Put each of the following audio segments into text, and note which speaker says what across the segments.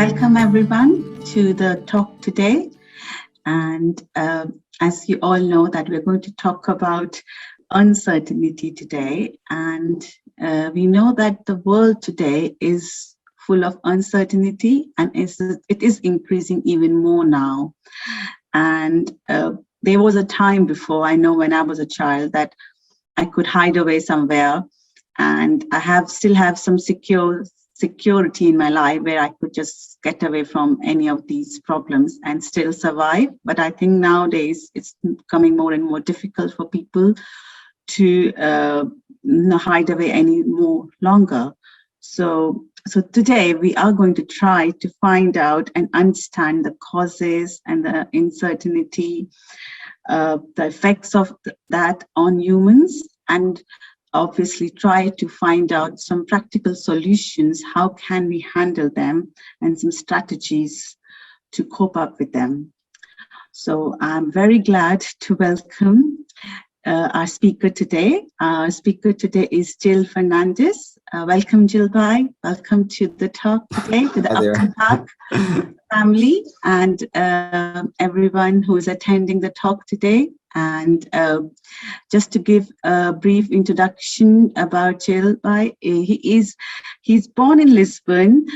Speaker 1: Welcome everyone to the talk today. And as you all know that we're going to talk about uncertainty today. And we know that the world today is full of uncertainty and it is increasing even more now. And there was a time before, I know when I was a child, that I could hide away somewhere and I still have some security in my life where I could just get away from any of these problems and still survive. But I think nowadays it's becoming more and more difficult for people to hide away any more longer. So today we are going to try to find out and understand the causes and the uncertainty, the effects of that on humans, and obviously try to find out some practical solutions. How can we handle them and some strategies to cope up with them? So I'm very glad to welcome our speaker today. Our speaker today is Jill Fernandes. Welcome, Jill. Bye. Welcome to the talk today, to the Up and Park family, and everyone who is attending the talk today. And just to give a brief introduction about Jill, he's born in Lisbon,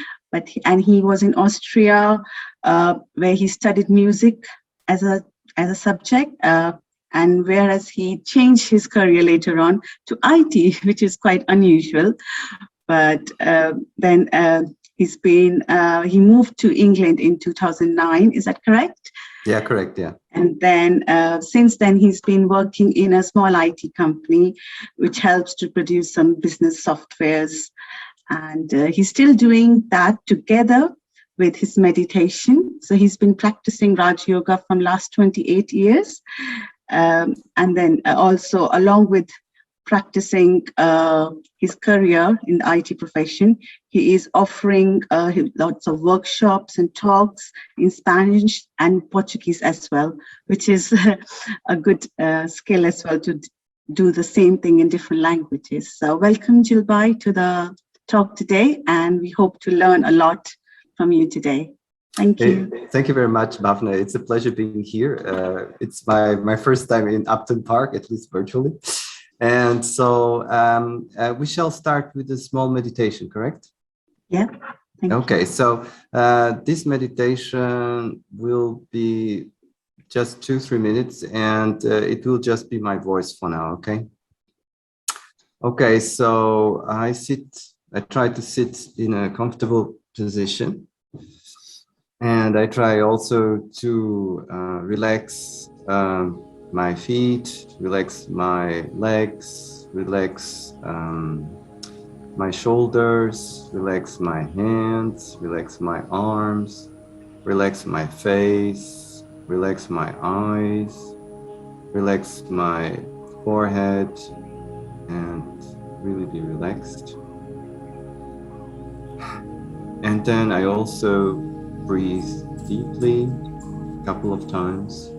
Speaker 1: and he was in Austria, where he studied music as a subject. And whereas he changed his career later on to IT, which is quite unusual, but then he moved to England in 2009. Is that correct?
Speaker 2: Yeah, correct. Yeah.
Speaker 1: And then since then, he's been working in a small IT company, which helps to produce some business softwares. And he's still doing that together with his meditation. So he's been practicing Raj Yoga from last 28 years. And then also along with practicing his career in the IT profession, he is offering lots of workshops and talks in Spanish and Portuguese as well, which is a good skill as well to do the same thing in different languages. So welcome, Jilbai, to the talk today, and we hope to learn a lot from you today. Thank you.
Speaker 2: Thank you very much, Bhavna. It's a pleasure being here. It's my first time in Upton Park, at least virtually. And so we shall start with a small meditation, correct?
Speaker 1: Yeah. Thank you.
Speaker 2: Okay, so this meditation will be just 2-3 minutes, and it will just be my voice for now, okay? Okay, so I try to sit in a comfortable position. And I try also to relax my feet, relax my legs, relax my shoulders, relax my hands, relax my arms, relax my face, relax my eyes, relax my forehead, and really be relaxed. And then I also breathe deeply a couple of times.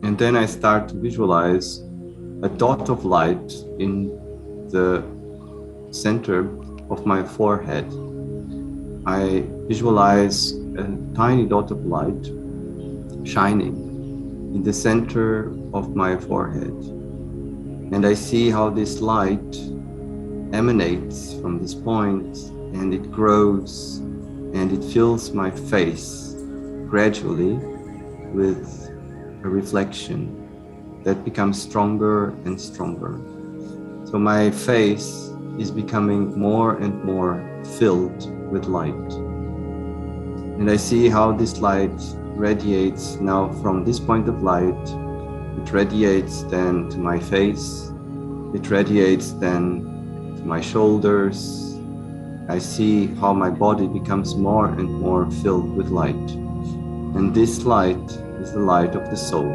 Speaker 2: And then I start to visualize a dot of light in the center of my forehead. I visualize a tiny dot of light shining in the center of my forehead. And I see how this light emanates from this point, and it grows and it fills my face gradually with a reflection that becomes stronger and stronger. So my face is becoming more and more filled with light. And I see how this light radiates now from this point of light. It radiates then to my face. It radiates then to my shoulders. I see how my body becomes more and more filled with light. And this light is the light of the soul.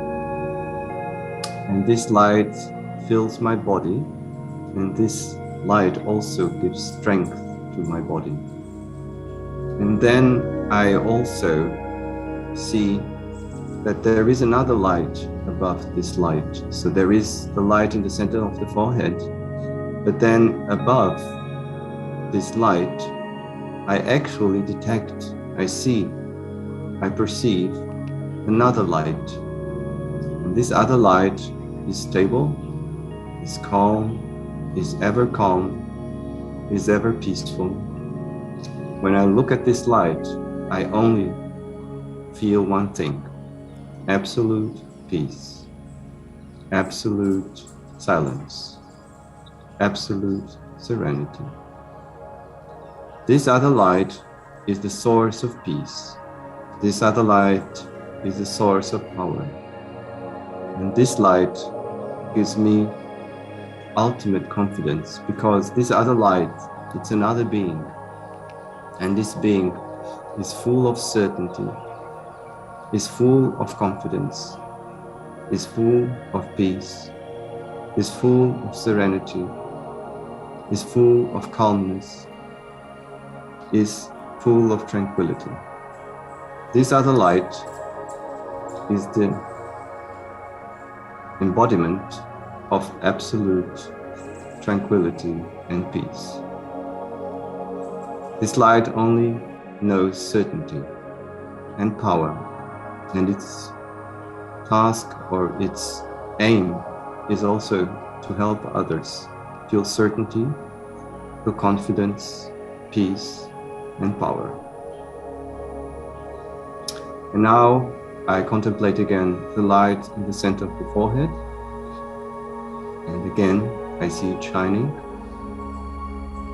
Speaker 2: And this light fills my body, and this light also gives strength to my body. And then I also see that there is another light above this light. So there is the light in the center of the forehead, but then above this light, I actually detect, I see, I perceive another light. And this other light is stable, is calm, is ever calm, is ever peaceful. When I look at this light, I only feel one thing: absolute peace, absolute silence, absolute serenity. This other light is the source of peace. This other light is the source of power. And this light gives me ultimate confidence, because this other light, it's another being. And this being is full of certainty, is full of confidence, is full of peace, is full of serenity, is full of calmness, is full of tranquility. This other light is the embodiment of absolute tranquility and peace. This light only knows certainty and power, and its task or its aim is also to help others feel certainty, feel confidence, peace, and power. And now I contemplate again the light in the center of the forehead, and again I see it shining.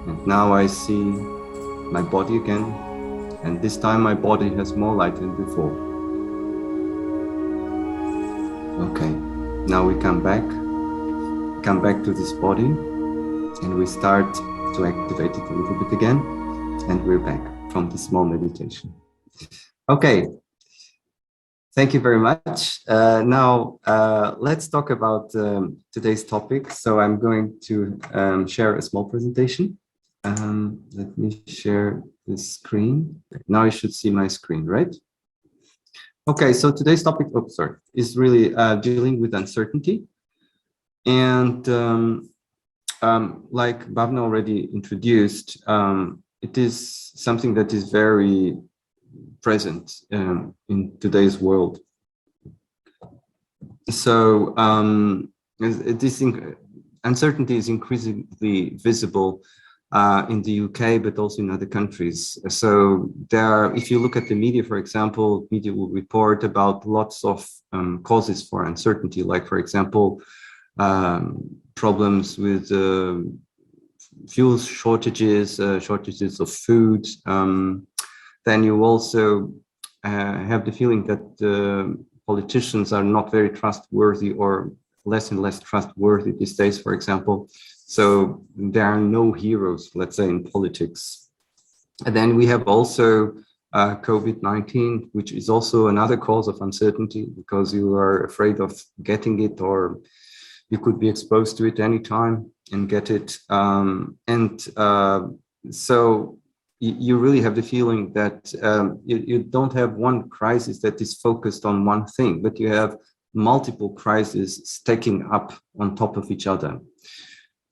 Speaker 2: And now I see my body again, and this time my body has more light than before. Okay, now we come back to this body, and we start to activate it a little bit again, and we're back from the small meditation. Okay, thank you very much. Now let's talk about today's topic. So I'm going to share a small presentation. Let me share the screen. Now you should see my screen, right? Okay, so today's topic, is really dealing with uncertainty. And like Bhavna already introduced, it is something that is very present in today's world. So uncertainty is increasingly visible in the UK, but also in other countries. So if you look at the media, for example, media will report about lots of causes for uncertainty, like, for example, problems with fuel shortages, shortages of food. Then you also have the feeling that politicians are not very trustworthy, or less and less trustworthy these days, for example. So there are no heroes, let's say, in politics. And then we have also COVID-19, which is also another cause of uncertainty, because you are afraid of getting it, or you could be exposed to it anytime and get it. So you really have the feeling that you don't have one crisis that is focused on one thing, but you have multiple crises stacking up on top of each other.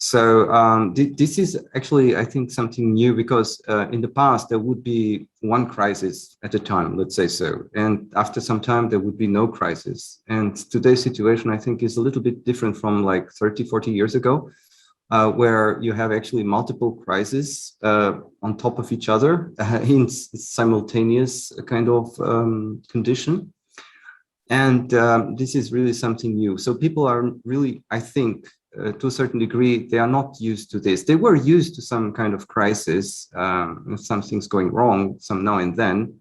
Speaker 2: So this is actually, I think, something new, because in the past there would be one crisis at a time, let's say so. And after some time, there would be no crisis. And today's situation, I think, is a little bit different from like 30, 40 years ago, where you have actually multiple crises on top of each other in simultaneous kind of condition. And this is really something new. So people are really, I think, to a certain degree, they are not used to this. They were used to some kind of crisis, something's going wrong, some now and then,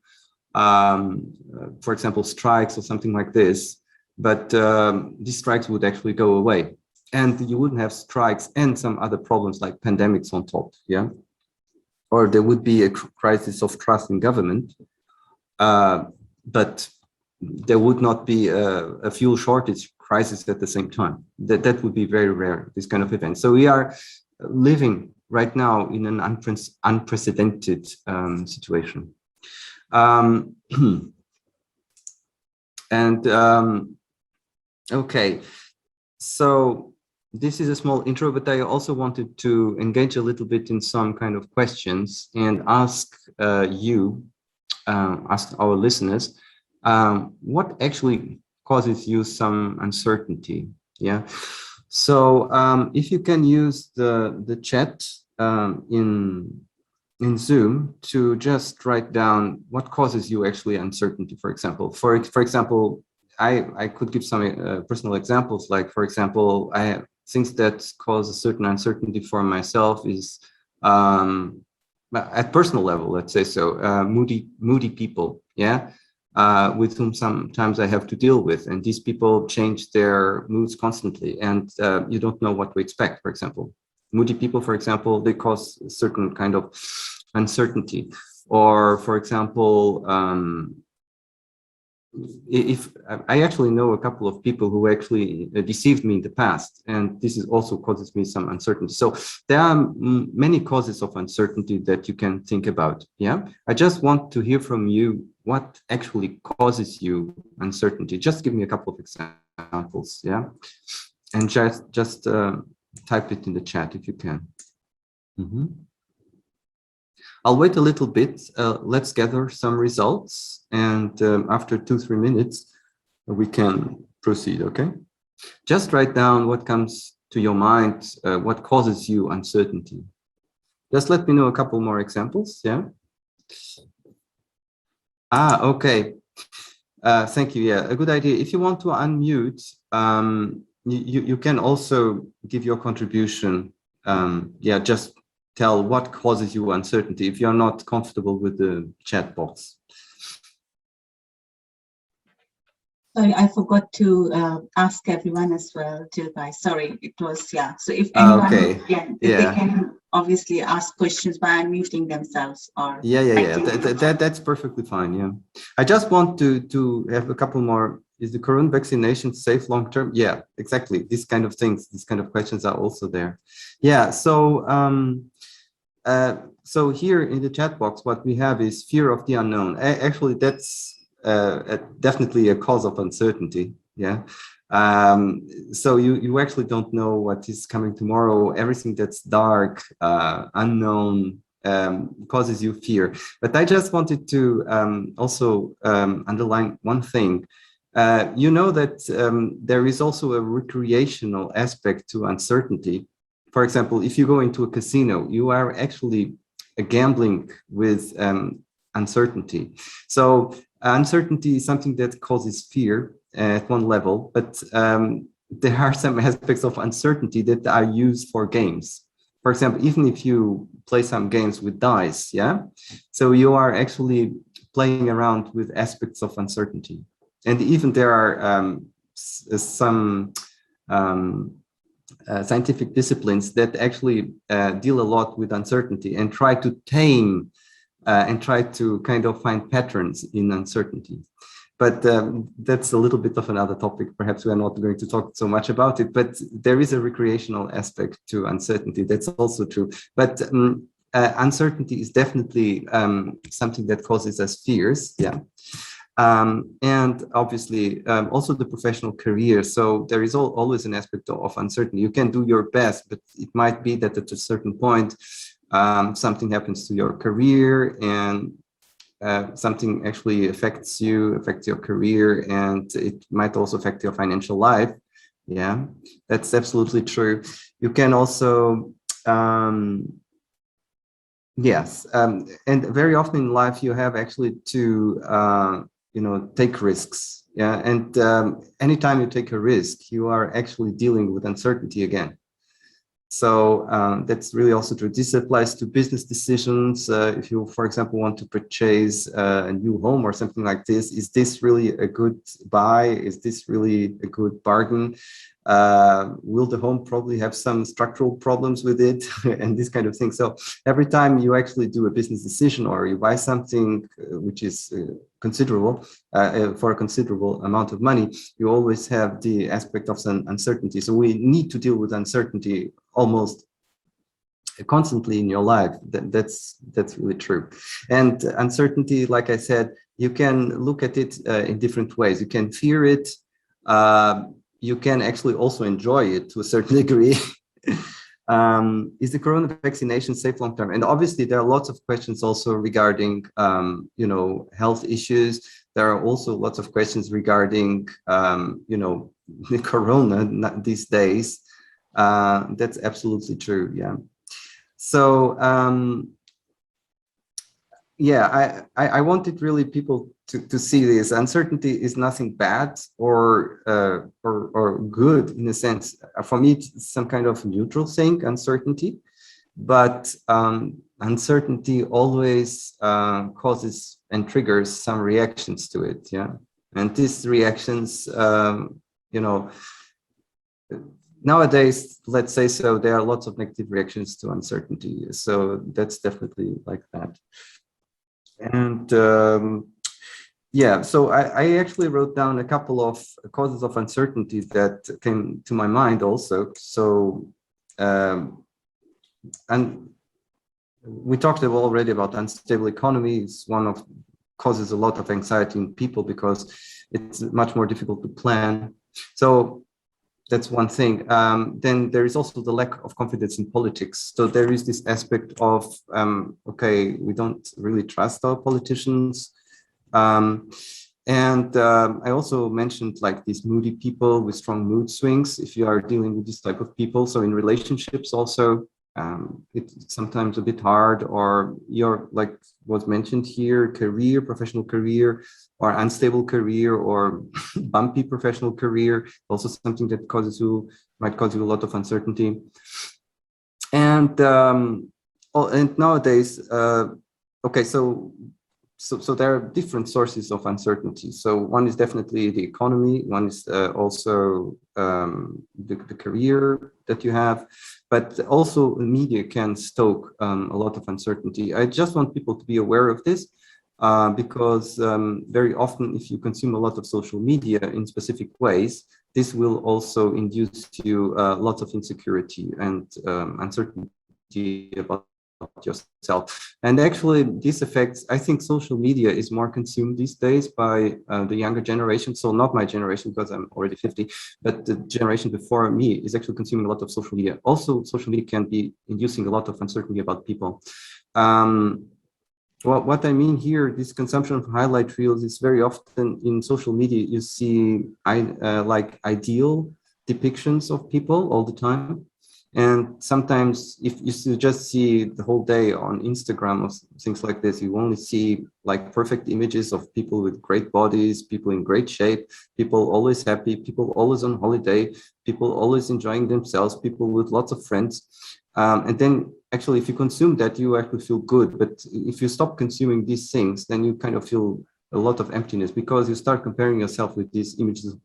Speaker 2: for example, strikes or something like this. But these strikes would actually go away, and you wouldn't have strikes and some other problems like pandemics on top, yeah? Or there would be a crisis of trust in government, but there would not be a fuel shortage crisis at the same time. That would be very rare, this kind of event. So we are living right now in an unprecedented situation. And okay, so this is a small intro, but I also wanted to engage a little bit in some kind of questions and ask ask our listeners, what actually causes you some uncertainty? Yeah. So if you can use the chat in Zoom to just write down what causes you actually uncertainty, for example. For example, I could give some personal examples, like, for example, I have things that cause a certain uncertainty for myself is at personal level, let's say so, moody people, yeah, with whom sometimes I have to deal with, and these people change their moods constantly, and you don't know what to expect. For example, moody people, for example, they cause a certain kind of uncertainty. Or, for example, if I actually know a couple of people who actually deceived me in the past, and this is also causes me some uncertainty. So there are many causes of uncertainty that you can think about. Yeah, I just want to hear from you what actually causes you uncertainty. Just give me a couple of examples. Yeah, and just type it in the chat if you can. I'll wait a little bit. Let's gather some results, and after 2-3 minutes, we can proceed, okay? Just write down what comes to your mind, what causes you uncertainty. Just let me know a couple more examples, yeah? Okay. Thank you, yeah, a good idea. If you want to unmute, you can also give your contribution. Yeah, just tell what causes you uncertainty if you're not comfortable with the chat box.
Speaker 1: Sorry, I forgot to ask everyone as well, too, guys. Sorry, it was, yeah. So if anyone,
Speaker 2: okay.
Speaker 1: If they can obviously ask questions by unmuting themselves or.
Speaker 2: Yeah. That's perfectly fine, yeah. I just want to have a couple more. Is the current vaccination safe long term? Yeah, exactly. These kind of things, these kind of questions are also there. Yeah, so so here in the chat box, what we have is fear of the unknown. Actually, that's definitely a cause of uncertainty. Yeah. So you actually don't know what is coming tomorrow. Everything that's dark, unknown, causes you fear. But I just wanted to also underline one thing. You know that there is also a recreational aspect to uncertainty. For example, if you go into a casino, you are actually gambling with uncertainty. So uncertainty is something that causes fear at one level, but there are some aspects of uncertainty that are used for games. For example, even if you play some games with dice, yeah, so you are actually playing around with aspects of uncertainty. And even there are some scientific disciplines that actually deal a lot with uncertainty and try to tame and try to kind of find patterns in uncertainty. But that's a little bit of another topic. Perhaps we are not going to talk so much about it, but there is a recreational aspect to uncertainty. That's also true. But uncertainty is definitely something that causes us fears. Yeah. And obviously also the professional career. So there is always an aspect of uncertainty. You can do your best, but it might be that at a certain point, something happens to your career and something actually affects your career, and it might also affect your financial life. Yeah, that's absolutely true. You can also, yes, and very often in life you have actually to, take risks. Yeah, and anytime you take a risk, you are actually dealing with uncertainty again. So that's really also true. This applies to business decisions. If you, for example, want to purchase a new home or something like this, is this really a good buy? Is this really a good bargain? Will the home probably have some structural problems with it and this kind of thing? So every time you actually do a business decision or you buy something which is considerable for a considerable amount of money, you always have the aspect of some uncertainty. So we need to deal with uncertainty almost constantly in your life. That's really true. And uncertainty, like I said, you can look at it in different ways. You can fear it. You can actually also enjoy it to a certain degree. Is the corona vaccination safe long term? And obviously, there are lots of questions also regarding, health issues. There are also lots of questions regarding, the corona these days. That's absolutely true. Yeah. So, I wanted really people to see this. Uncertainty is nothing bad or good in a sense. For me, it's some kind of neutral thing, uncertainty. But uncertainty always causes and triggers some reactions to it. Yeah, and these reactions, nowadays, let's say so, there are lots of negative reactions to uncertainty. So that's definitely like that. And so I actually wrote down a couple of causes of uncertainty that came to my mind also. So, and we talked already about unstable economy. It's one of causes a lot of anxiety in people because it's much more difficult to plan. So that's one thing. Then there is also the lack of confidence in politics. So there is this aspect of, we don't really trust our politicians. I also mentioned like these moody people with strong mood swings, if you are dealing with this type of people. So in relationships also, it's sometimes a bit hard, or your, like was mentioned here, professional career, or unstable career, or bumpy professional career, also something that might cause you a lot of uncertainty. And nowadays, so there are different sources of uncertainty. So one is definitely the economy. One is also the career that you have, but also media can stoke a lot of uncertainty. I just want people to be aware of this because very often, if you consume a lot of social media in specific ways, this will also induce you lots of insecurity and uncertainty about yourself. And actually, this affects, I think social media is more consumed these days by the younger generation. So not my generation, because I'm already 50, but the generation before me is actually consuming a lot of social media. Also, social media can be inducing a lot of uncertainty about people. Well, what I mean here, this consumption of highlight reels is very often in social media. You see like ideal depictions of people all the time. And sometimes if you just see the whole day on Instagram or things like this, you only see like perfect images of people with great bodies, people in great shape, people always happy, people always on holiday, people always enjoying themselves, people with lots of friends. And then actually, if you consume that, you actually feel good. But if you stop consuming these things, then you kind of feel a lot of emptiness because you start comparing yourself with these images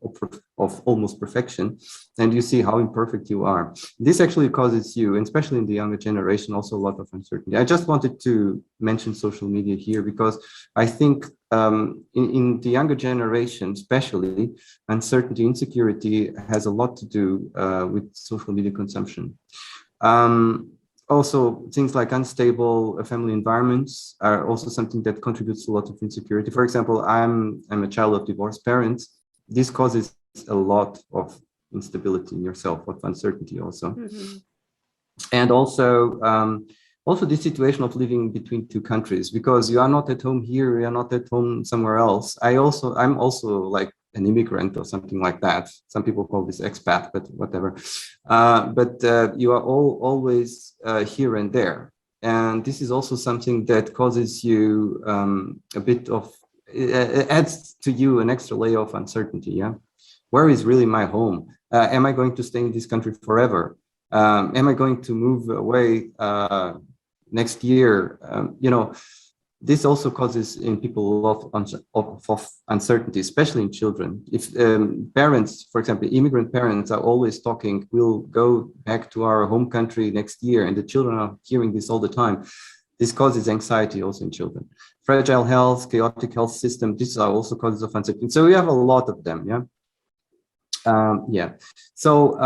Speaker 2: of almost perfection, and you see how imperfect you are. This actually causes you, and especially in the younger generation, also a lot of uncertainty. I just wanted to mention social media here because I think in the younger generation, especially, uncertainty, insecurity has a lot to do with social media consumption. Also, things like unstable family environments are also something that contributes to a lot of insecurity. For example, I'm a child of divorced parents. This causes a lot of instability in yourself, of uncertainty also. Mm-hmm. And also the situation of living between two countries, because you are not at home here, you are not at home somewhere else. I'm also like an immigrant or something like that. Some people call this expat, but whatever. But you are always here and there. And this is also something that causes you a bit of, it adds to you an extra layer of uncertainty, yeah? Where is really my home? Am I going to stay in this country forever? Am I going to move away next year? This also causes in people a lot of uncertainty, especially in children. If parents, for example, immigrant parents are always talking, we'll go back to our home country next year, and the children are hearing this all the time, this causes anxiety also in children. Fragile health, chaotic health system, these are also causes of uncertainty. So we have a lot of them, yeah? So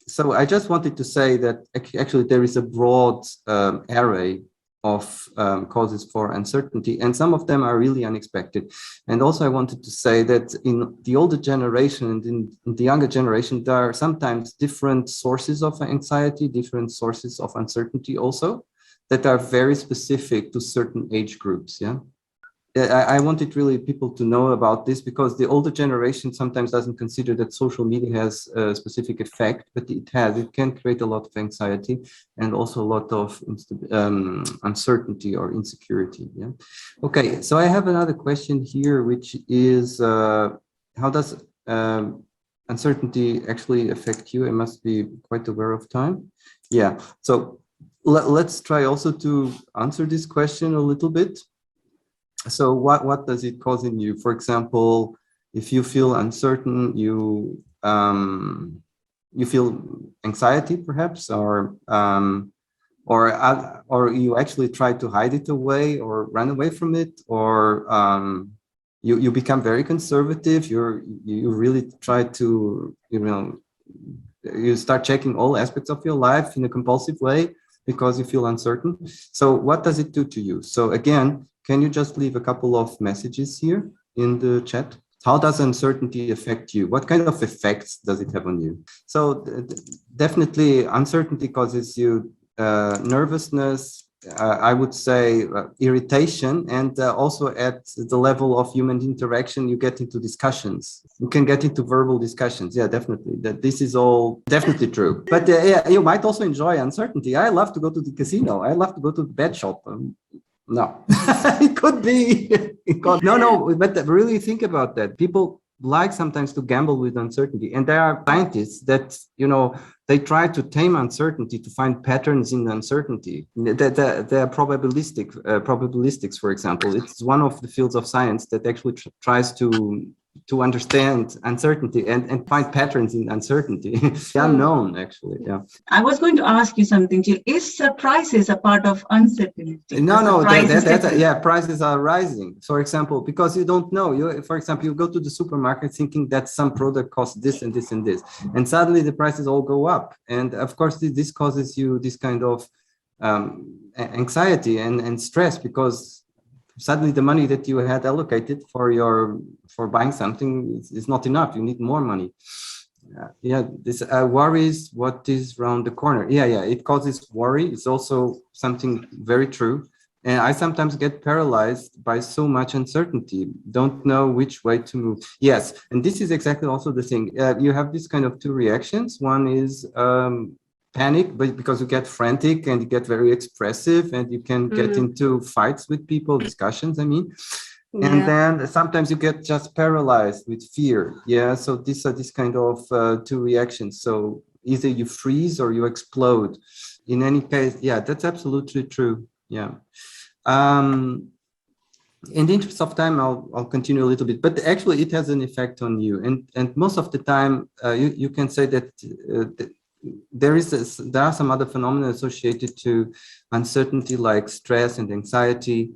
Speaker 2: so I just wanted to say that actually there is a broad array causes for uncertainty, and some of them are really unexpected. And also I wanted to say that in the older generation and in the younger generation, there are sometimes different sources of anxiety, different sources of uncertainty also, that are very specific to certain age groups. Yeah. I wanted really people to know about this, because the older generation sometimes doesn't consider that social media has a specific effect, but it has. It can create a lot of anxiety and also a lot of uncertainty or insecurity. Yeah. Okay, so I have another question here, which is how does uncertainty actually affect you? I must be quite aware of time. Yeah, so let's try also to answer this question a little bit. So what does it cause in you? For example, if you feel uncertain, you feel anxiety perhaps, or you actually try to hide it away or run away from it, or you become very conservative. You really try to, you start checking all aspects of your life in a compulsive way because you feel uncertain. So what does it do to you? So again, can you just leave a couple of messages here in the chat? How does uncertainty affect you? What kind of effects does it have on you? So definitely uncertainty causes you nervousness, I would say irritation, and also at the level of human interaction, you get into discussions. You can get into verbal discussions. Yeah, definitely. That this is all definitely true. But yeah, you might also enjoy uncertainty. I love to go to the casino. I love to go to the bet shop. No, it could be. No, but really think about that. People like sometimes to gamble with uncertainty, and there are scientists that they try to tame uncertainty, to find patterns in uncertainty. They're probabilistics, for example. It's one of the fields of science that actually tries to understand uncertainty and find patterns in uncertainty. The unknown, actually. Yeah.
Speaker 1: I was going to ask you something, Jill. Is surprises a part of uncertainty?
Speaker 2: No, yeah, prices are rising. For example, because you don't know. For example, you go to the supermarket thinking that some product costs this and this and this, and suddenly the prices all go up. And of course, this causes you this kind of anxiety and stress, because suddenly the money that you had allocated for buying something is not enough. You need more money. This worries what is around the corner. It causes worry. It's also something very true. And I sometimes get paralyzed by so much uncertainty, don't know which way to move. Yes, and this is exactly also the thing. You have this kind of two reactions. One is panic, but because you get frantic and you get very expressive, and you can get into fights with people, discussions, I mean. And then sometimes you get just paralyzed with fear. Yeah, so these are this kind of two reactions. So either you freeze or you explode. In any case, yeah, that's absolutely true. Yeah. In the interest of time, I'll continue a little bit, but actually it has an effect on you. And most of the time, you can say that there are some other phenomena associated to uncertainty, like stress and anxiety.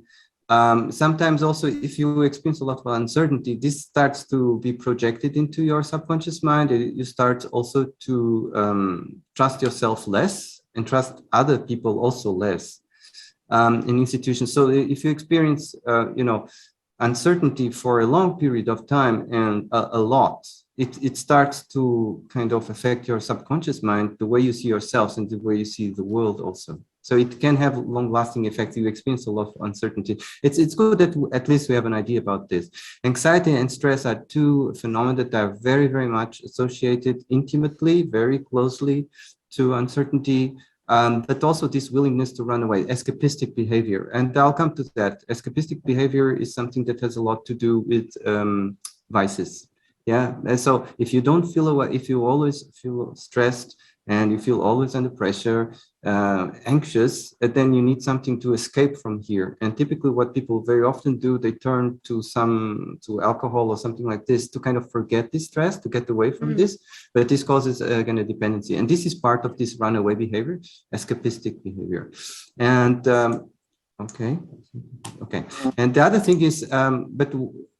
Speaker 2: Sometimes also, if you experience a lot of uncertainty, this starts to be projected into your subconscious mind. You start also to trust yourself less and trust other people also less in institutions. So if you experience, uncertainty for a long period of time and a lot, it starts to kind of affect your subconscious mind, the way you see yourselves and the way you see the world also. So it can have long-lasting effects. You experience a lot of uncertainty. It's good that at least we have an idea about this. Anxiety and stress are two phenomena that are very, very much associated intimately, very closely to uncertainty, but also this willingness to run away, escapistic behavior. And I'll come to that. Escapistic behavior is something that has a lot to do with vices. Yeah, and so if you don't feel away, if you always feel stressed and you feel always under pressure, anxious, then you need something to escape from here. And typically what people very often do, they turn to alcohol or something like this to kind of forget this stress, to get away from this. But this causes again a dependency. And this is part of this runaway behavior, escapistic behavior. And okay. And the other thing is, but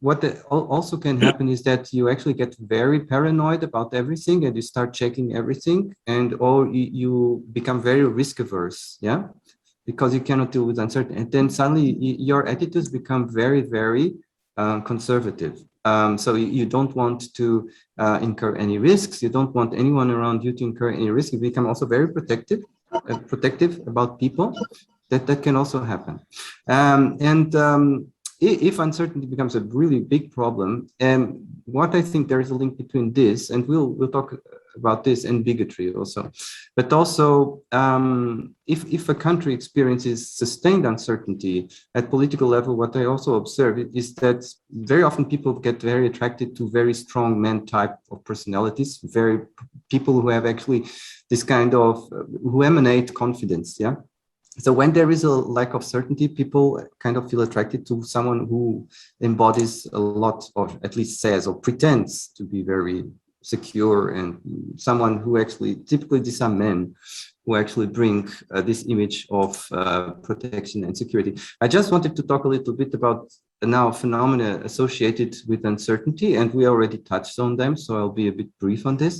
Speaker 2: what also can happen is that you actually get very paranoid about everything, and you start checking everything, and you become very risk averse. Yeah, because you cannot deal with uncertainty. And then suddenly your attitudes become very, very conservative. So you don't want to incur any risks. You don't want anyone around you to incur any risk. You become also very protective about people. That can also happen. If uncertainty becomes a really big problem, and what I think there is a link between this, and we'll talk about this, and bigotry also, but also if a country experiences sustained uncertainty at political level, what I also observe is that very often people get very attracted to very strong men type of personalities, very people who have actually this kind of who emanate confidence, yeah. So when there is a lack of certainty, people kind of feel attracted to someone who embodies a lot, or at least says or pretends to be very secure, and someone who actually, typically these are men who actually bring this image of protection and security. I just wanted to talk a little bit about now phenomena associated with uncertainty, and we already touched on them, so I'll be a bit brief on this.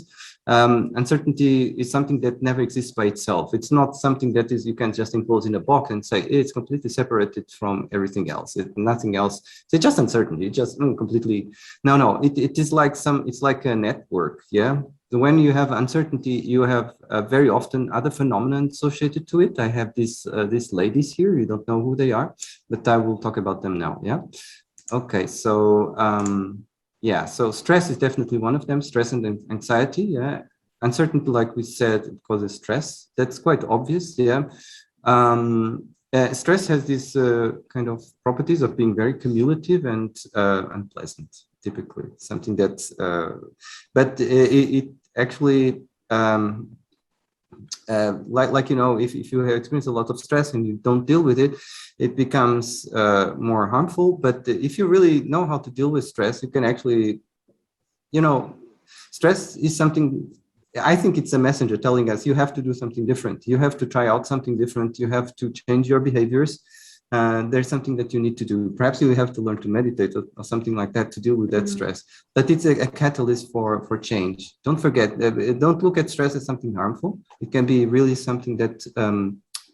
Speaker 2: Uncertainty is something that never exists by itself. It's not something that is you can just enclose in a box and say it's completely separated from everything else. Nothing else. It's just uncertainty. It's just completely. No. It is like it's like a network. Yeah. When you have uncertainty, you have very often other phenomena associated to it. I have these ladies here. You don't know who they are, but I will talk about them now. Yeah. Okay. So. Yeah, so stress is definitely one of them, stress and anxiety, yeah. Uncertainty, like we said, it causes stress. That's quite obvious, yeah. Stress has these kind of properties of being very cumulative and unpleasant, typically. Something that's, but it actually, like you know, if you have experienced a lot of stress and you don't deal with it, it becomes more harmful. But if you really know how to deal with stress, you can actually, you know, stress is something, I think it's a messenger telling us you have to do something different. You have to try out something different. You have to change your behaviors. There's something that you need to do. Perhaps you have to learn to meditate or something like that to deal with that stress. But it's a catalyst for change. Don't forget, don't look at stress as something harmful. It can be really something that,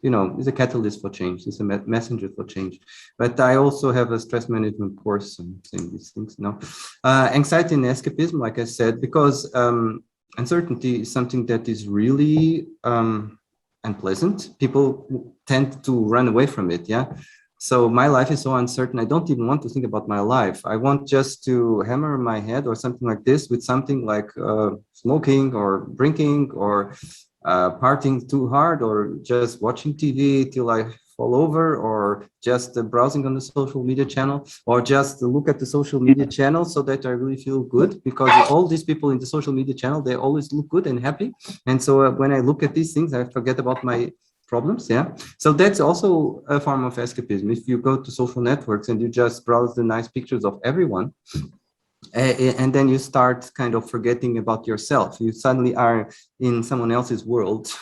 Speaker 2: you know, is a catalyst for change. It's a messenger for change. But I also have a stress management course and saying these things. No, anxiety and escapism, like I said, because uncertainty is something that is really unpleasant. People tend to run away from it. Yeah. So my life is so uncertain. I don't even want to think about my life. I want just to hammer my head or something like this with something like smoking or drinking or partying too hard or just watching TV till I fall over, or just browsing on the social media channel, or just look at the social media channel so that I really feel good, because all these people in the social media channel, they always look good and happy. And so when I look at these things, I forget about my problems. Yeah. So that's also a form of escapism. If you go to social networks and you just browse the nice pictures of everyone, and then you start kind of forgetting about yourself. You suddenly are in someone else's world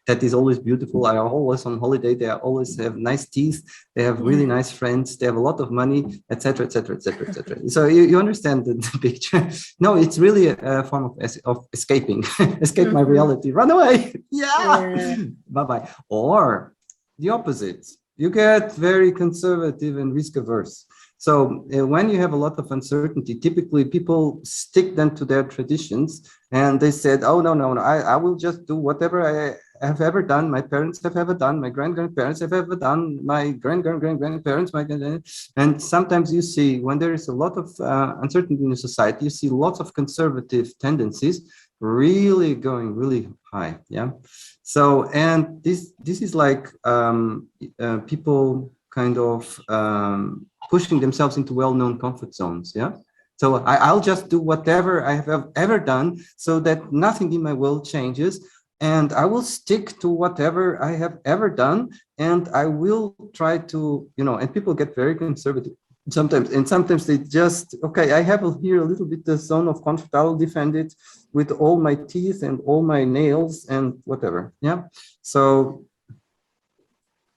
Speaker 2: that is always beautiful. They are always on holiday. They always have nice teeth. They have really nice friends. They have a lot of money, etc., etc., etc., etc. So you understand the picture. No, it's really a form of escaping. Escape my reality. Run away. Yeah. Bye-bye. Or the opposite. You get very conservative and risk averse. So when you have a lot of uncertainty, typically people stick then to their traditions, and they said, oh, no, I will just do whatever I have ever done, my parents have ever done, my grandparents have ever done, my grandparents, and sometimes you see when there is a lot of uncertainty in the society, you see lots of conservative tendencies really going really high. Yeah. So, and this is like people kind of pushing themselves into well-known comfort zones. Yeah. So I'll just do whatever I have ever done so that nothing in my world changes. And I will stick to whatever I have ever done. And I will try to, and people get very conservative sometimes. And sometimes they just, okay, I have here a little bit the zone of comfort. I will defend it with all my teeth and all my nails and whatever. Yeah. So,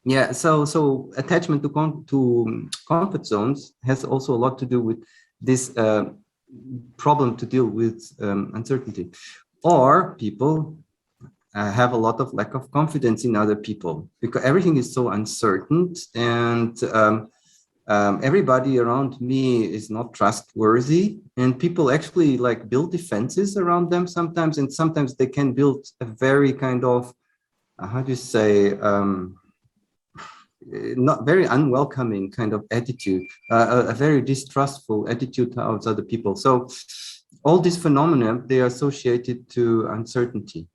Speaker 2: yeah, so attachment to comfort zones has also a lot to do with this problem to deal with uncertainty. Or people, have a lot of lack of confidence in other people because everything is so uncertain, and everybody around me is not trustworthy, and people actually like build defenses around them sometimes, and sometimes they can build a very kind of how do you say not very unwelcoming kind of attitude, a very distrustful attitude towards other people. So all these phenomena, they are associated to uncertainty.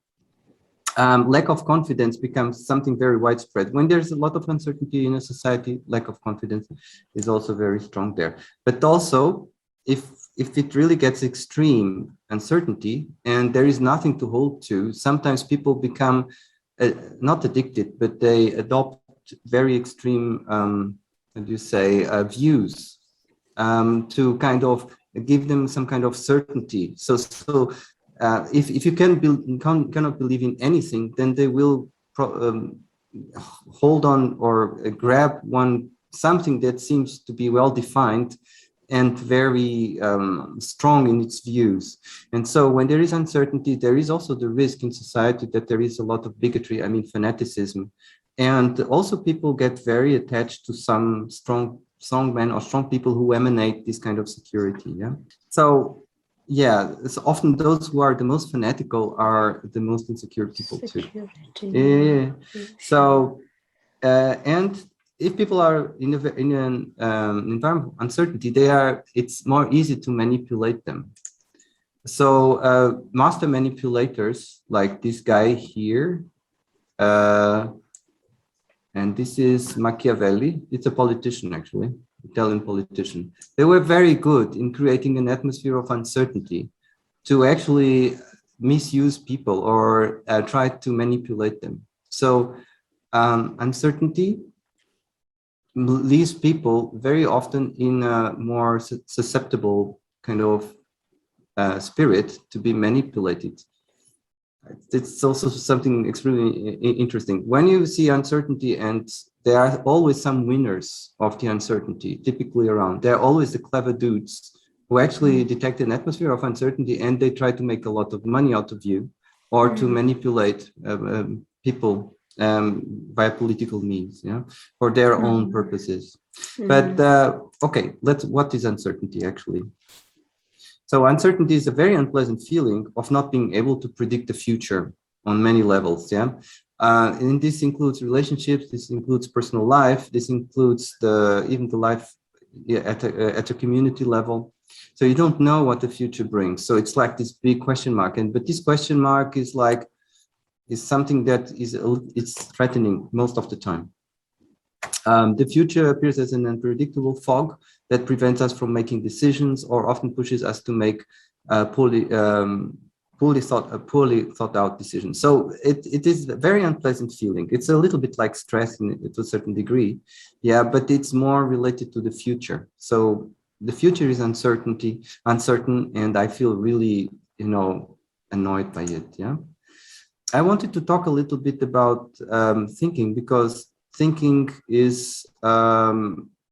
Speaker 2: Lack of confidence becomes something very widespread. When there's a lot of uncertainty in a society, lack of confidence is also very strong there. But also, if it really gets extreme uncertainty and there is nothing to hold to, sometimes people become not addicted, but they adopt very extreme, how do you say, views to kind of give them some kind of certainty. So if you cannot believe in anything, then they will hold on or grab something that seems to be well defined and very strong in its views. And so when there is uncertainty, there is also the risk in society that there is a lot of bigotry, I mean fanaticism. And also people get very attached to some strong men or strong people who emanate this kind of security. Yeah. So yeah, it's often those who are the most fanatical are the most insecure people too. Yeah. So and if people are in an environment of uncertainty, it's more easy to manipulate them. So master manipulators like this guy here, and this is Machiavelli. It's a politician, actually, Italian politician. They were very good in creating an atmosphere of uncertainty to actually misuse people or try to manipulate them. So uncertainty leaves people very often in a more susceptible kind of spirit to be manipulated. It's also something extremely interesting. When you see uncertainty, and there are always some winners of the uncertainty, typically around, there are always the clever dudes who actually detect an atmosphere of uncertainty and they try to make a lot of money out of you or to manipulate people via political means, yeah, for their own purposes. But okay, what is uncertainty actually? So uncertainty is a very unpleasant feeling of not being able to predict the future on many levels, yeah? And this includes relationships, this includes personal life, this includes even the life at a community level. So you don't know what the future brings. So it's like this big question mark. But this question mark is something that it's threatening most of the time. The future appears as an unpredictable fog that prevents us from making decisions or often pushes us to make poorly thought out decisions. So it is a very unpleasant feeling. It's a little bit like stress to a certain degree, yeah, but it's more related to the future. So the future is uncertain, and I feel really, annoyed by it, yeah. I wanted to talk a little bit about thinking, because thinking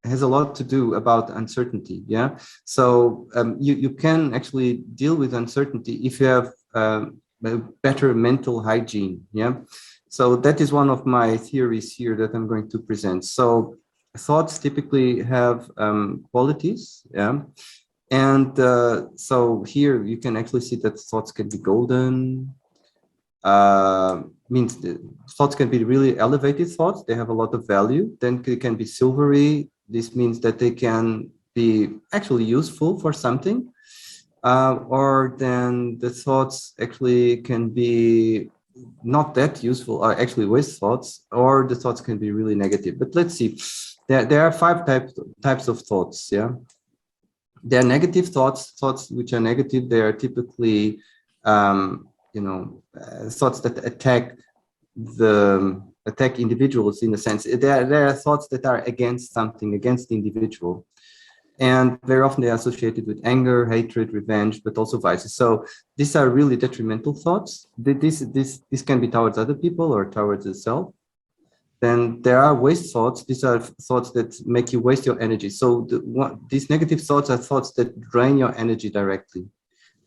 Speaker 2: has a lot to do about uncertainty, yeah? So you can actually deal with uncertainty if you have a better mental hygiene, yeah? So that is one of my theories here that I'm going to present. So thoughts typically have qualities, yeah? And so here you can actually see that thoughts can be golden, means the thoughts can be really elevated thoughts. They have a lot of value. Then they can be silvery. This means that they can be actually useful for something. Or then the thoughts actually can be not that useful, or actually waste thoughts, or the thoughts can be really negative. But let's see. There are 5 types of thoughts, yeah? There are negative thoughts which are negative. They are typically thoughts that attack individuals in a sense. There are thoughts that are against something, against the individual. And very often they are associated with anger, hatred, revenge, but also vices. So these are really detrimental thoughts. This can be towards other people or towards yourself. Then there are waste thoughts. These are thoughts that make you waste your energy. So these negative thoughts are thoughts that drain your energy directly,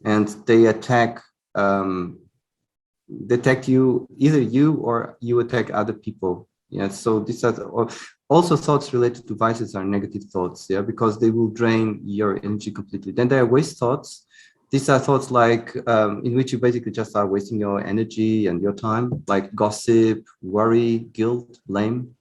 Speaker 2: and they attack attack you, either you or you attack other people. Yeah, so these are also thoughts related to vices are negative thoughts, yeah, because they will drain your energy completely. Then there are waste thoughts. These are thoughts like in which you basically just are wasting your energy and your time, like gossip, worry, guilt, blame.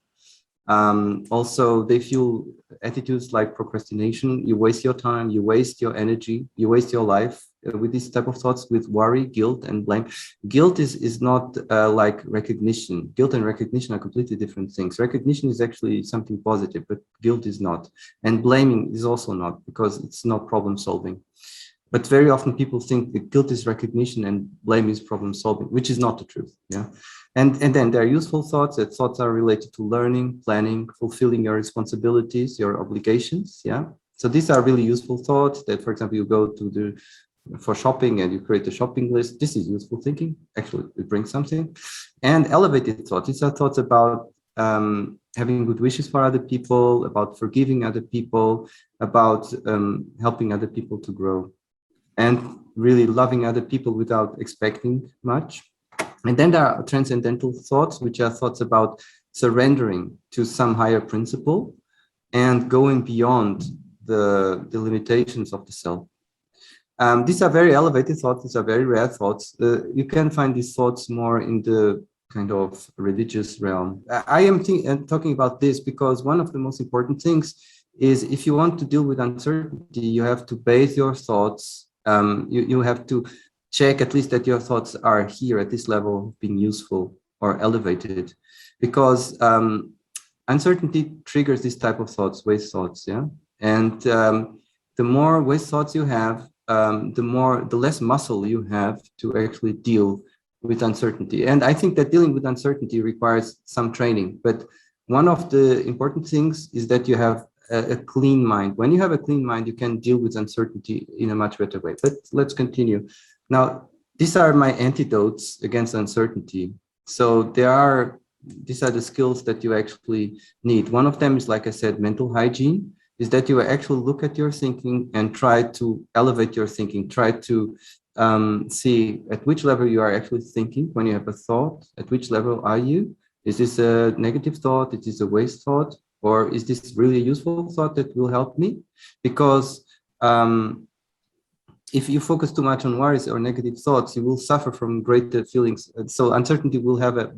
Speaker 2: Also, they fuel attitudes like procrastination. You waste your time, you waste your energy, you waste your life with these type of thoughts, with worry, guilt, and blame. Guilt is not like recognition. Guilt and recognition are completely different things. Recognition is actually something positive, but guilt is not. And blaming is also not, because it's not problem solving. But very often people think that guilt is recognition and blame is problem solving, which is not the truth. Yeah. And then there are useful thoughts. That thoughts are related to learning, planning, fulfilling your responsibilities, your obligations. Yeah. So these are really useful thoughts that, for example, you go to for shopping and you create a shopping list. This is useful thinking. Actually, it brings something. And elevated thoughts. These are thoughts about having good wishes for other people, about forgiving other people, about helping other people to grow, and really loving other people without expecting much. And then there are transcendental thoughts, which are thoughts about surrendering to some higher principle and going beyond the limitations of the self. These are very elevated thoughts. These are very rare thoughts. You can find these thoughts more in the kind of religious realm. I am talking about this because one of the most important things is, if you want to deal with uncertainty, you have to base your thoughts. You have to check at least that your thoughts are here at this level, being useful or elevated, because uncertainty triggers this type of thoughts, waste thoughts. Yeah. And the more waste thoughts you have, the less muscle you have to actually deal with uncertainty. And I think that dealing with uncertainty requires some training. But one of the important things is that you have a clean mind. When you have a clean mind, you can deal with uncertainty in a much better way. But let's continue. Now, these are my antidotes against uncertainty. So these are the skills that you actually need. One of them is, like I said, mental hygiene, is that you actually look at your thinking and try to elevate your thinking, try to see at which level you are actually thinking when you have a thought. At which level are you? Is this a negative thought? Is this a waste thought? Or is this really a useful thought that will help me? Because if you focus too much on worries or negative thoughts, you will suffer from greater feelings. So uncertainty will have a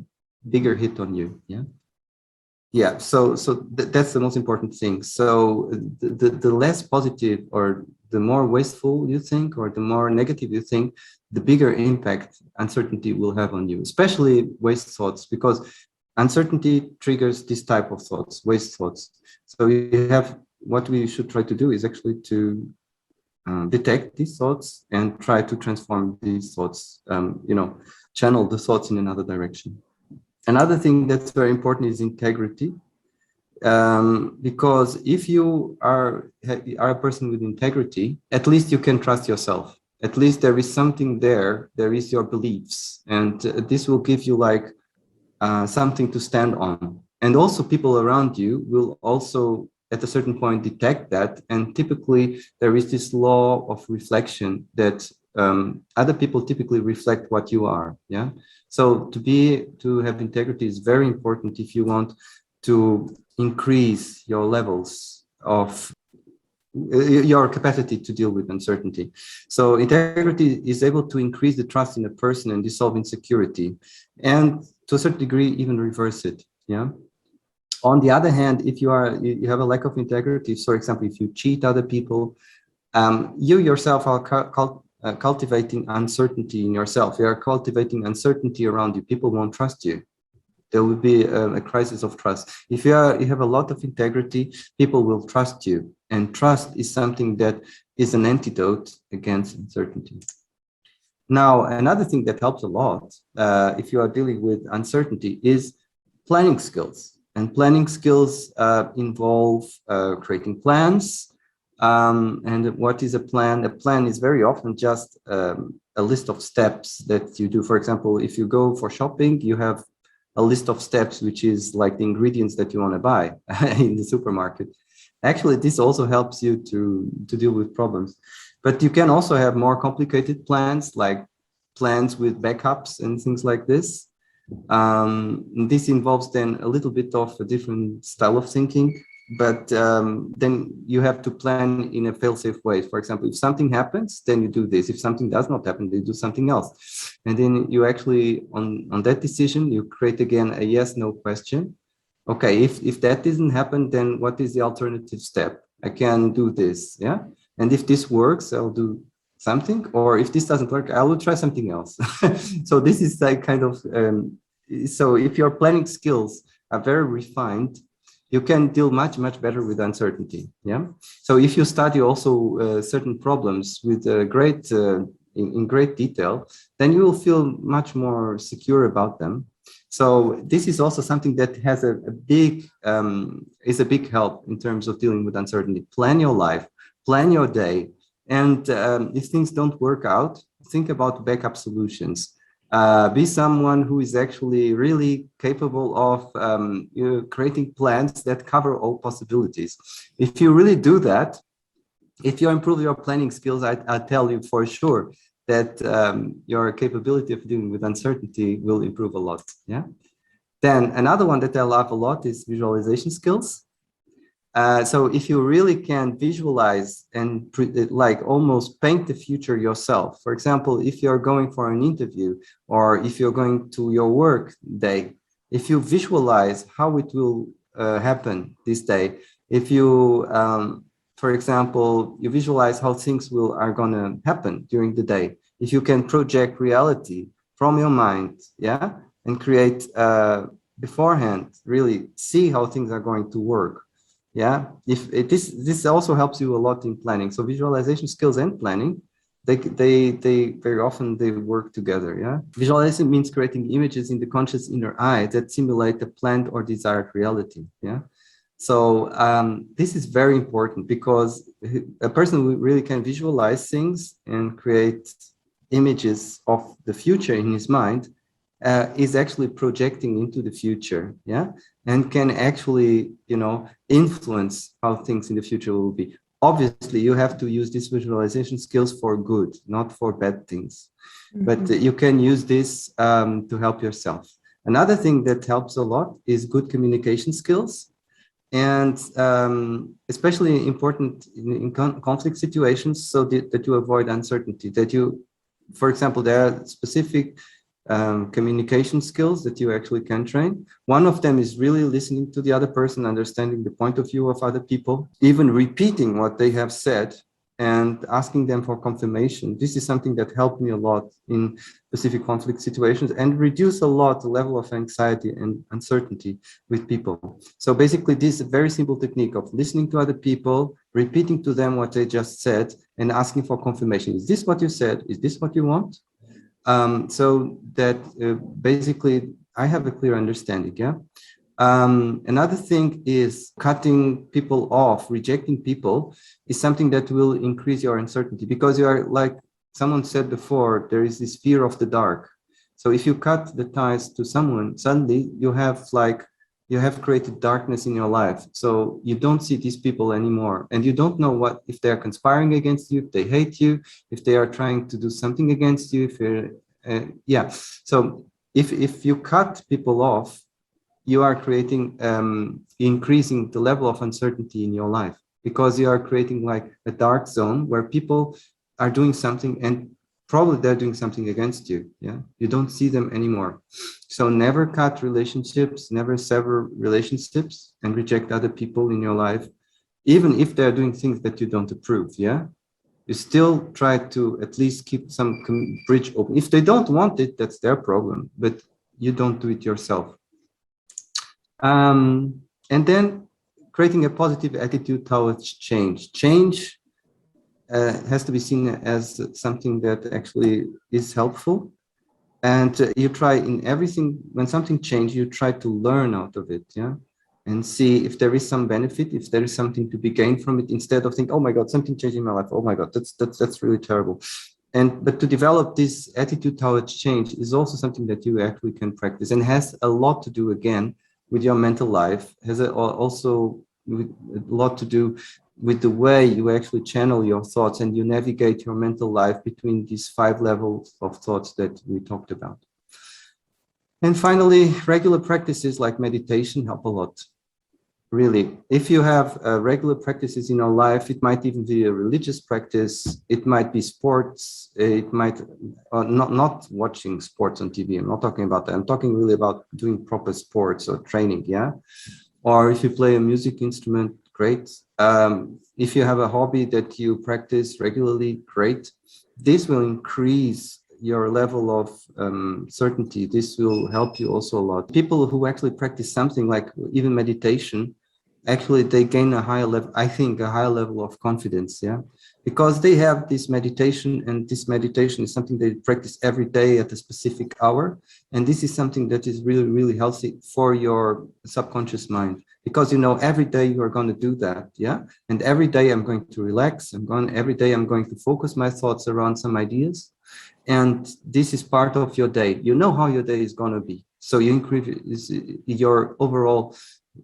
Speaker 2: bigger hit on you. Yeah. Yeah. So that's the most important thing. So the less positive or the more wasteful you think, or the more negative you think, the bigger impact uncertainty will have on you, especially waste thoughts, because uncertainty triggers this type of thoughts, waste thoughts. So what we should try to do is actually to detect these thoughts and try to transform these thoughts, channel the thoughts in another direction. Another thing that's very important is integrity, because if you are a person with integrity, at least you can trust yourself. At least there is something there is your beliefs, and this will give you like something to stand on. And also people around you will also at a certain point detect that, and typically there is this law of reflection that other people typically reflect what you are. Yeah. So to have integrity is very important if you want to increase your levels of your capacity to deal with uncertainty. So integrity is able to increase the trust in a person and dissolve insecurity, and to a certain degree even reverse it. Yeah. On the other hand, if you have a lack of integrity, for example, if you cheat other people, you yourself are cultivating uncertainty in yourself. You are cultivating uncertainty around you. People won't trust you. There will be a crisis of trust. If you have a lot of integrity, people will trust you. And trust is something that is an antidote against uncertainty. Now, another thing that helps a lot if you are dealing with uncertainty is planning skills. And planning skills involve creating plans. And what is a plan? A plan is very often just a list of steps that you do. For example, if you go for shopping, you have a list of steps, which is like the ingredients that you want to buy in the supermarket. Actually, this also helps you to deal with problems. But you can also have more complicated plans, like plans with backups and things like this. This involves then a little bit of a different style of thinking, but then you have to plan in a fail-safe way. For example, if something happens, then you do this. If something does not happen, then you do something else. And then you actually, on that decision, you create again a yes/no question. Okay, if that doesn't happen, then what is the alternative step? I can do this, yeah? And if this works, I'll do something, or if this doesn't work, I will try something else. So this is like kind of, so if your planning skills are very refined, you can deal much, much better with uncertainty, yeah? So if you study also certain problems with in great detail, then you will feel much more secure about them. So this is also something that has is a big help in terms of dealing with uncertainty. Plan your life, plan your day, and if things don't work out, think about backup solutions. Be someone who is actually really capable of creating plans that cover all possibilities. If you really do that, if you improve your planning skills, I tell you for sure that your capability of dealing with uncertainty will improve a lot. Yeah. Then another one that I love a lot is visualization skills. So if you really can visualize and like almost paint the future yourself, for example, if you're going for an interview or if you're going to your work day, if you visualize how it will happen this day, if you, for example, you visualize how things are going to happen during the day, if you can project reality from your mind, yeah, and create beforehand, really see how things are going to work. Yeah, this also helps you a lot in planning. So visualization skills and planning, they very often they work together. Yeah, visualization means creating images in the conscious inner eye that simulate the planned or desired reality. Yeah, so this is very important because a person who really can visualize things and create images of the future in his mind is actually projecting into the future, yeah, and can actually, influence how things in the future will be. Obviously, you have to use these visualization skills for good, not for bad things, but you can use this to help yourself. Another thing that helps a lot is good communication skills, and especially important in conflict situations, so that you avoid uncertainty, that you, for example, there are specific communication skills that you actually can train. One of them is really listening to the other person, understanding the point of view of other people, even repeating what they have said and asking them for confirmation. This is something that helped me a lot in specific conflict situations and reduce a lot the level of anxiety and uncertainty with people. So basically, this is a very simple technique of listening to other people, repeating to them what they just said, and asking for confirmation. Is this what you said? Is this what you want? So that basically I have a clear understanding, yeah? Another thing is cutting people off, rejecting people is something that will increase your uncertainty, because you are, like someone said before, there is this fear of the dark. So if you cut the ties to someone, suddenly you have created darkness in your life. So you don't see these people anymore, and you don't know what, if they're conspiring against you, if they hate you, if they are trying to do something against you, if you're, yeah. So if you cut people off, you are creating, increasing the level of uncertainty in your life, because you are creating like a dark zone where people are doing something and probably they're doing something against you. Yeah, you don't see them anymore. So never cut relationships, never sever relationships and reject other people in your life, even if they're doing things that you don't approve. Yeah, you still try to at least keep some bridge open. If they don't want it, that's their problem, but you don't do it yourself. And then creating a positive attitude towards change. Change has to be seen as something that actually is helpful. And you try in everything, when something changes, you try to learn out of it, yeah? And see if there is some benefit, if there is something to be gained from it, instead of thinking, oh my God, something changed in my life. Oh my God, that's really terrible. But to develop this attitude towards change is also something that you actually can practice, and has a lot to do, again, with your mental life, has also a lot to do with the way you actually channel your thoughts and you navigate your mental life between these 5 levels of thoughts that we talked about. And finally, regular practices like meditation help a lot. Really, if you have regular practices in your life, it might even be a religious practice, it might be sports, it might not watching sports on TV. I'm not talking about that. I'm talking really about doing proper sports or training, yeah? Or if you play a music instrument, great. If you have a hobby that you practice regularly, great. This will increase your level of certainty. This will help you also a lot. People who actually practice something like even meditation, actually they gain a higher level, I think a higher level of confidence, yeah, because they have this meditation, and this meditation is something they practice every day at a specific hour. And this is something that is really, really healthy for your subconscious mind, because you know every day you are going to do that, yeah, and every day I'm going to relax, every day I'm going to focus my thoughts around some ideas. And this is part of your day. You know how your day is going to be. So you increase your overall,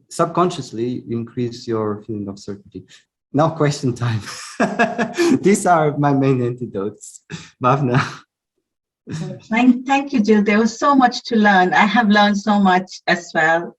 Speaker 2: subconsciously, you increase your feeling of certainty. Now question time. These are my main antidotes. Bhavna.
Speaker 1: Thank you, Jill. There was so much to learn. I have learned so much as well.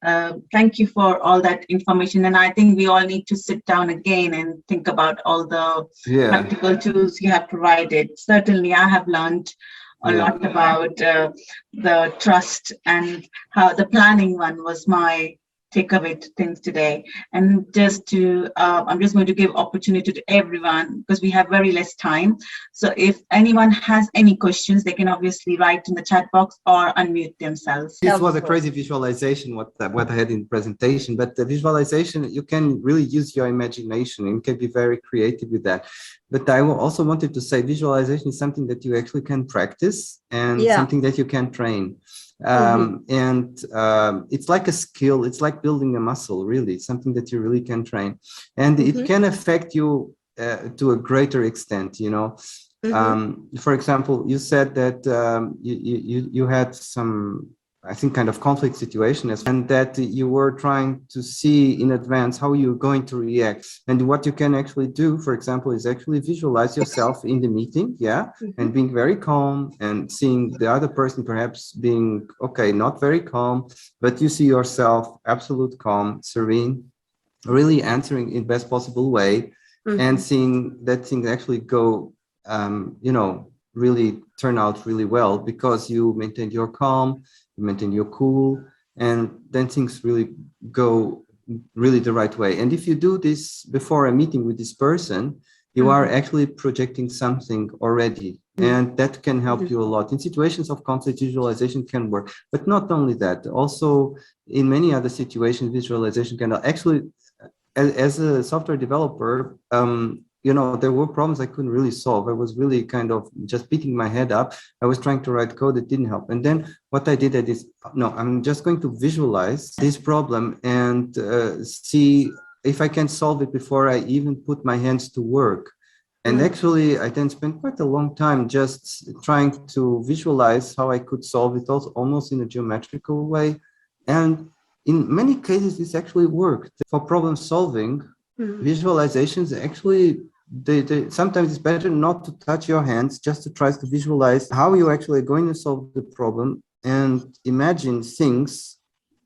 Speaker 1: Thank you for all that information. And I think we all need to sit down again and think about all the practical tools you have provided. Certainly, I have learned a lot about the trust, and how the planning one was my takeaway to things today. And just to, I'm just going to give opportunity to everyone because we have very less time. So if anyone has any questions, they can obviously write in the chat box or unmute themselves.
Speaker 2: This was a crazy visualization, what I had in the presentation, but the visualization, you can really use your imagination and can be very creative with that. But I also wanted to say visualization is something that you actually can practice and something that you can train. It's like a skill, it's like building a muscle, really. It's something that you really can train, and it can affect you to a greater extent, you know. For example, you said that you had some, I think, kind of conflict situation, and that you were trying to see in advance how you're going to react. And what you can actually do, for example, is actually visualize yourself in the meeting, and being very calm, and seeing the other person perhaps being, okay, not very calm, but you see yourself absolute calm, serene, really answering in best possible way, and seeing that thing actually go, you know, really turn out really well, because you maintained your calm, you maintain your cool, and then things really go really the right way. And if you do this before a meeting with this person, you are actually projecting something already, and that can help you a lot. In situations of conflict, visualization can work, but not only that, also in many other situations, visualization can actually, as a software developer, you know, there were problems I couldn't really solve. I was really kind of just beating my head up. I was trying to write code that didn't help. And then what I did is, no, I'm just going to visualize this problem and see if I can solve it before I even put my hands to work. And actually, I then spent quite a long time just trying to visualize how I could solve it, also almost in a geometrical way. And in many cases, this actually worked. For problem solving, visualizations actually, sometimes it's better not to touch your hands, just to try to visualize how you're actually going to solve the problem, and imagine things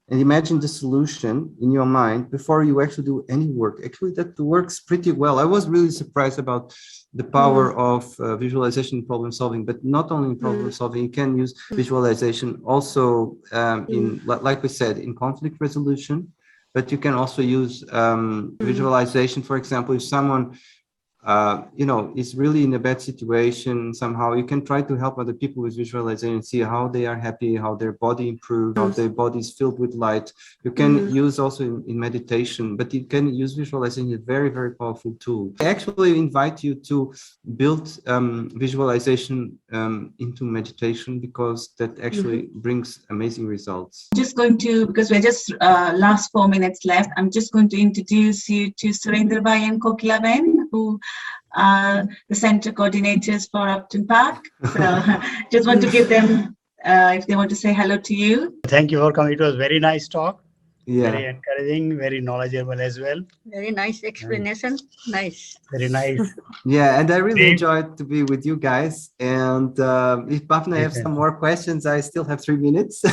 Speaker 2: and imagine the solution in your mind before you actually do any work. Actually, that works pretty well. I was really surprised about the power of visualization in problem solving, but not only in problem solving, you can use visualization also in, like we said, in conflict resolution, but you can also use visualization. For example, if someone you know, is really in a bad situation, somehow you can try to help other people with visualization, see how they are happy, how their body improves, how their body is filled with light. You can use also in meditation, but you can use visualization, a very, very powerful tool. I actually invite you to build visualization into meditation, because that actually brings amazing results.
Speaker 1: I'm just going to, because we're just last 4 minutes left, I'm just going to introduce you to Surendrabhai and Kokilaben, who are the center coordinators for Upton Park. So just want to give them, if they want to say hello to you.
Speaker 3: Thank you for coming. It was very nice talk. Very
Speaker 2: Yeah.
Speaker 3: encouraging, very knowledgeable as well.
Speaker 4: Very nice explanation. Nice.
Speaker 3: Very nice.
Speaker 2: Yeah, and I really
Speaker 3: Great.
Speaker 2: enjoyed to be with you guys. And if Bhavna have some more questions, I still have 3 minutes.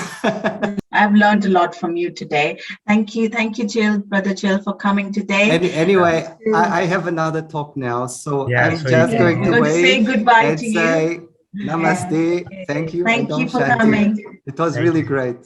Speaker 1: I've learned a lot from you today. Thank you, Jill, Brother Jill, for coming today.
Speaker 2: Anyway, I have another talk now, so
Speaker 3: Yeah,
Speaker 2: I'm
Speaker 3: so
Speaker 2: just
Speaker 3: you
Speaker 2: going
Speaker 3: can
Speaker 2: to
Speaker 1: go. Say
Speaker 2: wait
Speaker 1: goodbye
Speaker 2: and
Speaker 1: to you.
Speaker 2: say namaste. Thank you.
Speaker 1: Thank
Speaker 2: and
Speaker 1: you
Speaker 2: Om
Speaker 1: for
Speaker 2: Shanti.
Speaker 1: coming.
Speaker 2: It was
Speaker 3: Thank
Speaker 2: really
Speaker 3: you.
Speaker 2: great.